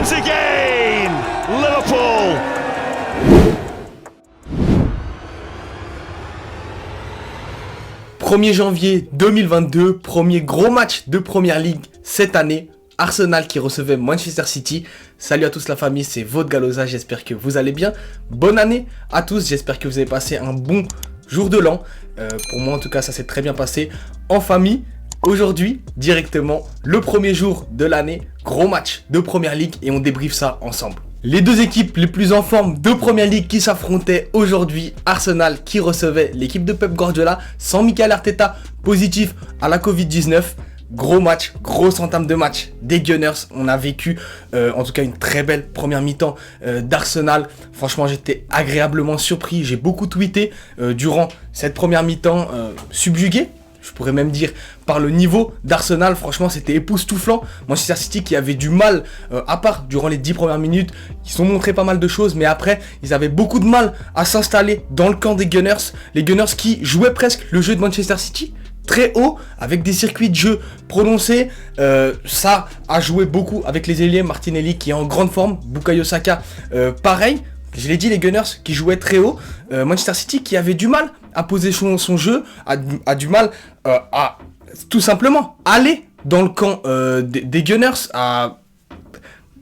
wins again. Liverpool. « 1er janvier 2022, premier gros match de Première Ligue cette année. Arsenal qui recevait Manchester City. Salut à tous la famille, c'est votre Galoza, j'espère que vous allez bien. Bonne année à tous, j'espère que vous avez passé un bon jour de l'an. Pour moi en tout cas, ça s'est très bien passé en famille. Aujourd'hui, directement, le premier jour de l'année, gros match de Première Ligue et on débriefe ça ensemble. Les deux équipes les plus en forme de Première Ligue qui s'affrontaient aujourd'hui. Arsenal qui recevait l'équipe de Pep Guardiola sans Mikel Arteta, positif à la Covid-19. Gros match, grosse entame de match des Gunners. On a vécu en tout cas une très belle première mi-temps d'Arsenal. Franchement, j'étais agréablement surpris. J'ai beaucoup tweeté durant cette première mi-temps subjugué. Je pourrais même dire par le niveau d'Arsenal, franchement c'était époustouflant. Manchester City qui avait du mal, à part durant les 10 premières minutes, ils ont montré pas mal de choses, mais après ils avaient beaucoup de mal à s'installer dans le camp des Gunners. Les Gunners qui jouaient presque le jeu de Manchester City, très haut, avec des circuits de jeu prononcés. Ça a joué beaucoup avec les ailiers. Martinelli qui est en grande forme, Bukayo Saka pareil. Je l'ai dit, les Gunners qui jouaient très haut. Manchester City qui avait du mal à poser son jeu, a du mal à tout simplement aller dans le camp des Gunners, à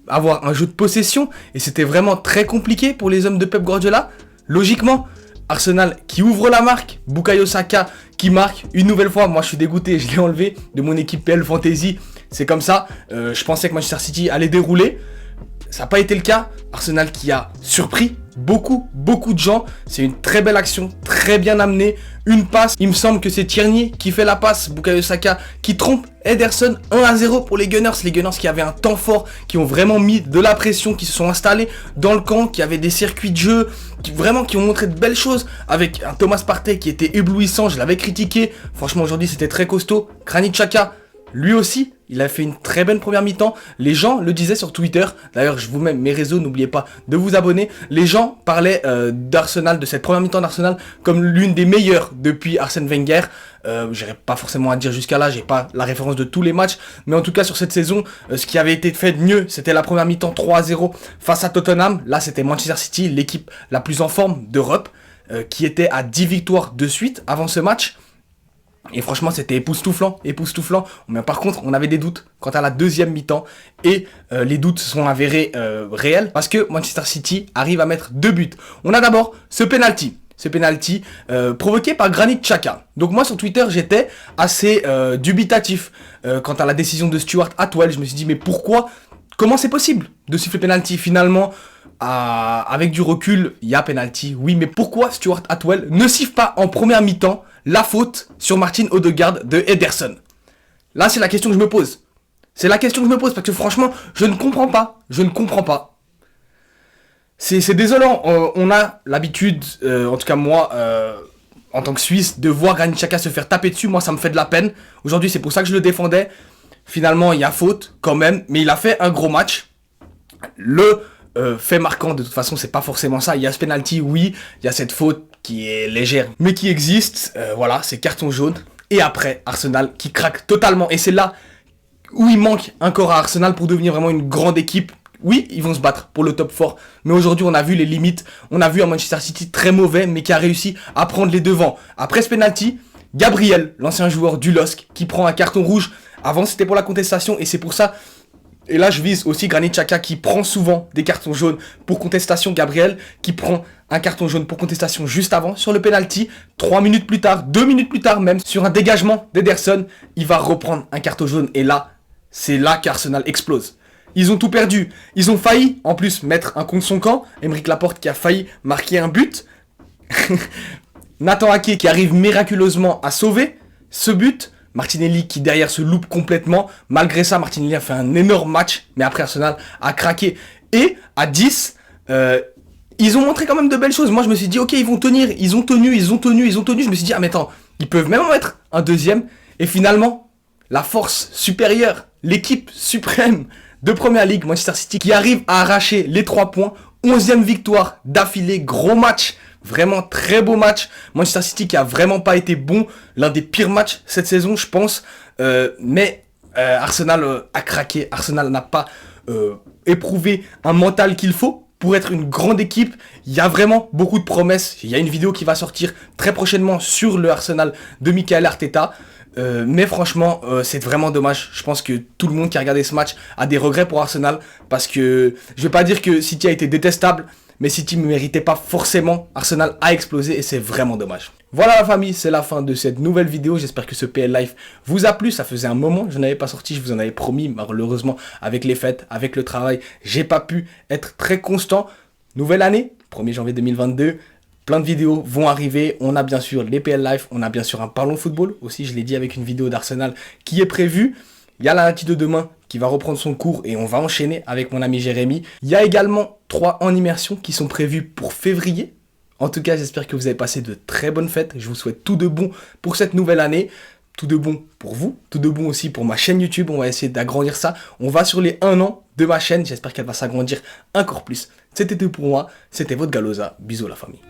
avoir un jeu de possession. Et c'était vraiment très compliqué pour les hommes de Pep Guardiola. Logiquement, Arsenal qui ouvre la marque, Bukayo Saka qui marque une nouvelle fois. Moi je suis dégoûté, je l'ai enlevé de mon équipe PL Fantasy. C'est comme ça, je pensais que Manchester City allait dérouler. Ça n'a pas été le cas. Arsenal qui a surpris beaucoup de gens. C'est une très belle action, très bien amenée. Une passe, il me semble que c'est Tierney qui fait la passe. Bukayo Saka qui trompe Ederson. 1-0 pour les Gunners. Les Gunners qui avaient un temps fort, qui ont vraiment mis de la pression, qui se sont installés dans le camp, qui avaient des circuits de jeu, qui ont montré de belles choses. Avec un Thomas Partey qui était éblouissant, je l'avais critiqué. Franchement aujourd'hui c'était très costaud. Granit Xhaka, lui aussi, il a fait une très bonne première mi-temps. Les gens le disaient sur Twitter. D'ailleurs, je vous mets mes réseaux, n'oubliez pas de vous abonner. Les gens parlaient d'Arsenal, de cette première mi-temps d'Arsenal, comme l'une des meilleures depuis Arsène Wenger. J'irai pas forcément à dire jusqu'à là, j'ai pas la référence de tous les matchs. Mais en tout cas, sur cette saison, ce qui avait été fait de mieux, c'était la première mi-temps 3-0 face à Tottenham. Là, c'était Manchester City, l'équipe la plus en forme d'Europe, qui était à 10 victoires de suite avant ce match. Et franchement c'était époustouflant. Mais par contre on avait des doutes quant à la deuxième mi-temps. Et les doutes se sont avérés réels. Parce que Manchester City arrive à mettre 2 buts. On a d'abord ce penalty. Provoqué par Granit Xhaka. Donc moi sur Twitter j'étais assez dubitatif quant à la décision de Stuart Atwell. Je me suis dit mais pourquoi? Comment c'est possible de siffler penalty? Finalement avec du recul il y a penalty. Oui mais pourquoi Stuart Atwell ne siffle pas en première mi-temps la faute sur Martin Odegaard de Ederson? Là, c'est la question que je me pose. Parce que franchement, je ne comprends pas. C'est désolant. On a l'habitude, en tout cas moi, en tant que Suisse, de voir Granit Xhaka se faire taper dessus. Moi, ça me fait de la peine. Aujourd'hui, c'est pour ça que je le défendais. Finalement, il y a faute quand même. Mais il a fait un gros match. Le fait marquant, de toute façon, c'est pas forcément ça. Il y a ce penalty, oui. Il y a cette faute qui est légère, mais qui existe. Voilà, c'est carton jaune. Et après, Arsenal qui craque totalement. Et c'est là où il manque encore à Arsenal pour devenir vraiment une grande équipe. Oui, ils vont se battre pour le top 4. Mais aujourd'hui, on a vu les limites. On a vu un Manchester City très mauvais, mais qui a réussi à prendre les devants. Après ce penalty, Gabriel, l'ancien joueur du LOSC, qui prend un carton rouge. Avant, c'était pour la contestation. Et c'est pour ça... Et là, je vise aussi Granit Xhaka qui prend souvent des cartons jaunes pour contestation. Gabriel qui prend un carton jaune pour contestation juste avant sur le penalty. 3 minutes plus tard, 2 minutes plus tard même, sur un dégagement d'Ederson, il va reprendre un carton jaune. Et là, c'est là qu'Arsenal explose. Ils ont tout perdu. Ils ont failli, en plus, mettre un contre son camp. Aymeric Laporte qui a failli marquer un but. Nathan Ake qui arrive miraculeusement à sauver ce but. Martinelli qui derrière se loupe complètement. Malgré ça, Martinelli a fait un énorme match. Mais après, Arsenal a craqué. Et à 10, ils ont montré quand même de belles choses. Moi, je me suis dit, ok, ils vont tenir. Ils ont tenu. Je me suis dit, ah mais attends, ils peuvent même en mettre un deuxième. Et finalement, la force supérieure, l'équipe suprême de Première Ligue, Manchester City, qui arrive à arracher les 3 points. 11e victoire d'affilée, gros match. Vraiment très beau match. Manchester City qui a vraiment pas été bon. L'un des pires matchs cette saison, je pense. Mais Arsenal a craqué. Arsenal n'a pas éprouvé un mental qu'il faut pour être une grande équipe. Il y a vraiment beaucoup de promesses. Il y a une vidéo qui va sortir très prochainement sur le Arsenal de Mikel Arteta. Mais franchement, c'est vraiment dommage. Je pense que tout le monde qui a regardé ce match a des regrets pour Arsenal. Parce que je vais pas dire que City a été détestable, mais City ne méritait pas forcément. Arsenal a explosé et c'est vraiment dommage. Voilà la famille, c'est la fin de cette nouvelle vidéo. J'espère que ce PL Life vous a plu. Ça faisait un moment que je n'avais pas sorti, je vous en avais promis. Malheureusement, avec les fêtes, avec le travail, j'ai pas pu être très constant. Nouvelle année, 1er janvier 2022. Plein de vidéos vont arriver. On a bien sûr les PL Life, on a bien sûr un Parlons Football aussi, je l'ai dit, avec une vidéo d'Arsenal qui est prévue. Il y a la Nati de demain qui va reprendre son cours et on va enchaîner avec mon ami Jérémy. Il y a également 3 en immersion qui sont prévus pour février. En tout cas, j'espère que vous avez passé de très bonnes fêtes. Je vous souhaite tout de bon pour cette nouvelle année. Tout de bon pour vous, tout de bon aussi pour ma chaîne YouTube. On va essayer d'agrandir ça. On va sur les 1 an de ma chaîne. J'espère qu'elle va s'agrandir encore plus. C'était tout pour moi. C'était votre Galoza. Bisous la famille.